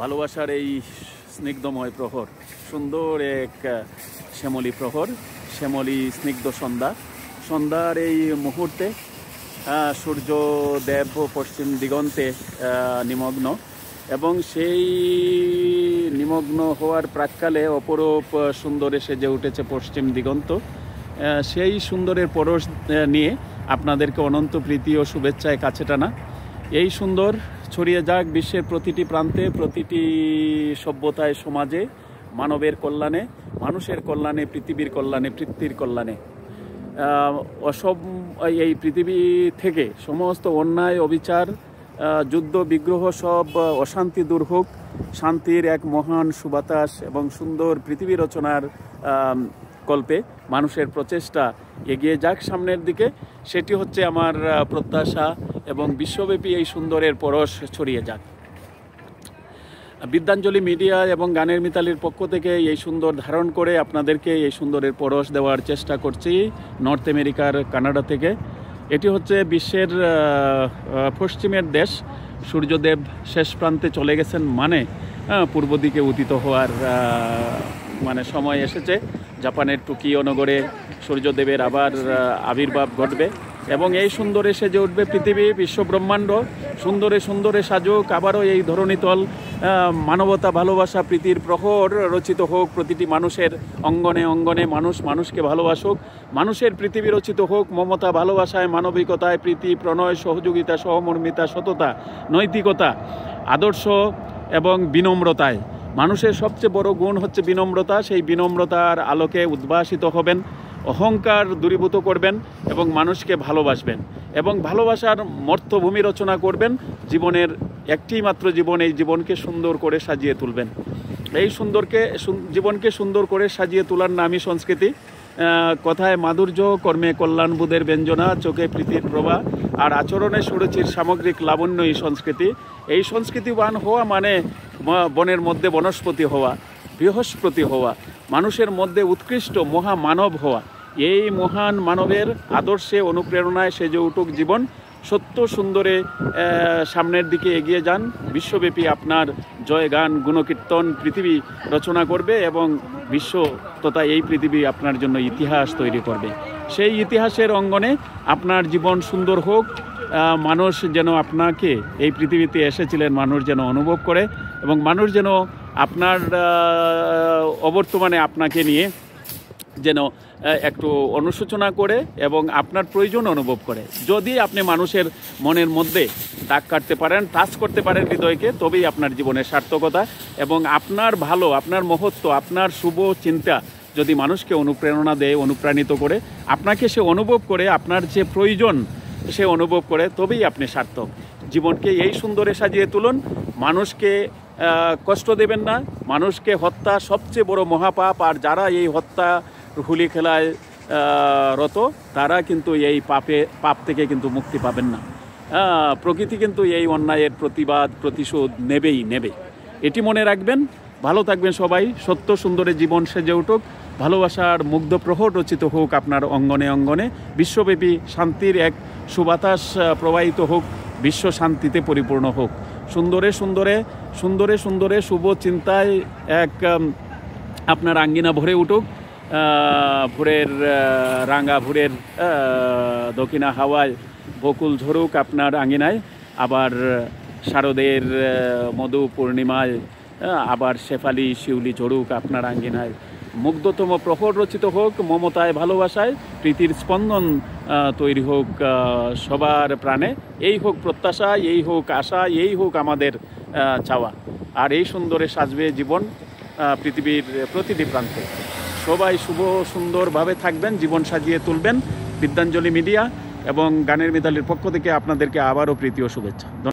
ভালোবাসার এই স্নিগ্ধময় প্রহর, সুন্দর এক শ্যামলী প্রহর, শ্যামলী স্নিগ্ধ সন্ধ্যার এই মুহূর্তে সূর্যদেব পশ্চিম দিগন্তে নিমগ্ন, এবং সেই নিমগ্ন হওয়ার প্রাক্কালে অপরূপ সুন্দরে সেজে উঠেছে পশ্চিম দিগন্ত। সেই সুন্দরের পরশ নিয়ে আপনাদেরকে অনন্ত প্রীতি ও শুভেচ্ছায় কাছে টানা। এই সুন্দর ছড়িয়ে যাক বিশ্বের প্রতিটি প্রান্তে, প্রতিটি সভ্যতায়, সমাজে, মানবের কল্যাণে, মানুষের কল্যাণে, পৃথিবীর কল্যাণে, পৃথিবীর কল্যাণে। এই পৃথিবী থেকে সমস্ত অন্যায়, অবিচার, যুদ্ধ, বিগ্রহ, সব অশান্তি দূর হোক, শান্তির এক মহান সুবাতাস এবং সুন্দর পৃথিবী রচনার কল্পে মানুষের প্রচেষ্টা এগিয়ে যাক সামনের দিকে। সেটি হচ্ছে আমার প্রত্যাশা, এবং বিশ্বব্যাপী এই সুন্দরের পরশ ছড়িয়ে যাক। বিদ্যাঞ্জলি মিডিয়া এবং গানের মিতালির পক্ষ থেকে এই সুন্দর ধারণ করে আপনাদেরকে এই সুন্দরের পরশ দেওয়ার চেষ্টা করছি নর্থ আমেরিকার কানাডা থেকে। এটি হচ্ছে বিশ্বের পশ্চিমের দেশ। সূর্যদেব শেষ প্রান্তে চলে গেছেন, মানে পূর্ব দিকে উদিত হওয়ার সময় এসেছে। জাপানের টোকিও নগরে সূর্যদেবের আবার আবির্ভাব ঘটবে, এবং এই সুন্দরে সেজে উঠবে পৃথিবী, বিশ্ব ব্রহ্মাণ্ড। সুন্দরে সাজুক আবারও এই ধরণীতল। মানবতা, ভালোবাসা, প্রীতির প্রহর রচিত হোক প্রতিটি মানুষের অঙ্গনে অঙ্গনে। মানুষকে ভালোবাসুক, মানুষের পৃথিবী রচিত হোক মমতা, ভালোবাসায়, মানবিকতায়, প্রীতি, প্রণয়, সহযোগিতা, সহমর্মিতা, সততা, নৈতিকতা, আদর্শ এবং বিনম্রতায়। মানুষের সবচেয়ে বড় গুণ হচ্ছে বিনম্রতা। সেই বিনম্রতার আলোকে উদ্ভাসিত হবেন, অহংকার দূরীভূত করবেন এবং মানুষকে ভালোবাসবেন, এবং ভালোবাসার মর্ত্যভূমি রচনা করবেন। জীবনের একটি মাত্র জীবন, এই জীবনকে সুন্দর করে সাজিয়ে তুলবেন। এই জীবনকে সুন্দর করে সাজিয়ে তোলার নামই সংস্কৃতি। কথায় মাধুর্য, কর্মে কল্যাণবোধের ব্যঞ্জনা, চোখে প্রীতির প্রভা, আর আচরণে সুরুচির সামগ্রিক লাবণ্যই সংস্কৃতি। এই সংস্কৃতিবান হওয়া মানে বনের মধ্যে বনস্পতি হওয়া, বৃহস্পতি হওয়া, মানুষের মধ্যে উৎকৃষ্ট মহামানব হওয়া। এই মহান মানবের আদর্শে অনুপ্রেরণায় সেজে উঠুক জীবন। সত্য সুন্দরে সামনের দিকে এগিয়ে যান। বিশ্বব্যাপী আপনার জয়গান, গুণকীর্তন পৃথিবী রচনা করবে, এবং বিশ্ব তথা এই পৃথিবী আপনার জন্য ইতিহাস তৈরি করবে। সেই ইতিহাসের অঙ্গনে আপনার জীবন সুন্দর হোক। মানুষ যেন আপনাকে, এই পৃথিবীতে এসেছিলেন মানুষ যেন অনুভব করে, এবং মানুষ যেন আপনার অবর্তমানে আপনাকে নিয়ে যেন একটু অনুশোচনা করে এবং আপনার প্রয়োজন অনুভব করে। যদি আপনি মানুষের মনের মধ্যে দাগ কাটতে পারেন, টাচ করতে পারেন হৃদয়কে, তবেই আপনার জীবনের সার্থকতা। এবং আপনার ভালো, আপনার মহত্ব, আপনার শুভ চিন্তা যদি মানুষকে অনুপ্রেরণা দেয়, অনুপ্রাণিত করে, আপনাকে সে অনুভব করে, আপনার যে প্রয়োজন সে অনুভব করে, তবেই আপনি সার্থক। জীবনকে এই সুন্দরে সাজিয়ে তুলুন। মানুষকে কষ্ট দেবেন না। মানুষকে হত্যা সবচেয়ে বড় মহাপাপ, আর যারা এই হত্যা হুলি খেলায় রত তারা কিন্তু এই পাপ থেকে কিন্তু মুক্তি পাবেন না। প্রকৃতি কিন্তু এই অন্যায়ের প্রতিশোধ নেবে। এটি মনে রাখবেন। ভালো থাকবেন সবাই। সত্য সুন্দরে জীবন সেজে উঠুক। ভালোবাসার মুগ্ধ প্রহর রচিত হোক আপনার অঙ্গনে অঙ্গনে। বিশ্বব্যাপী শান্তির এক সুবাতাস প্রবাহিত হোক। বিশ্ব শান্তিতে পরিপূর্ণ হোক। সুন্দরে শুভ চিন্তায় এক আপনার আঙ্গিনা ভরে উঠুক। ভোরের রাঙা ভোরের দক্ষিণা হাওয়ায় বকুল ঝরুক আপনার আঙ্গিনায়। আবার শারদের মধু পূর্ণিমায় আবার শেফালি শিউলি ঝরুক আপনার আঙ্গিনায়। মুগ্ধতম প্রহর রচিত হোক মমতায়, ভালোবাসায়। প্রীতির স্পন্দন তৈরি হোক সবার প্রাণে। এই হোক প্রত্যাশা, এই হোক আশা, এই হোক আমাদের চাওয়া। আর এই সুন্দরে সাজবে জীবন পৃথিবীর প্রতিটি প্রান্তে। সবাই সুন্দরভাবে থাকবেন, জীবন সাজিয়ে তুলবেন। বিদ্যাঞ্জলি মিডিয়া এবং গানের মিতালির পক্ষ থেকে আপনাদেরকে আবারও প্রীতি ও শুভেচ্ছা।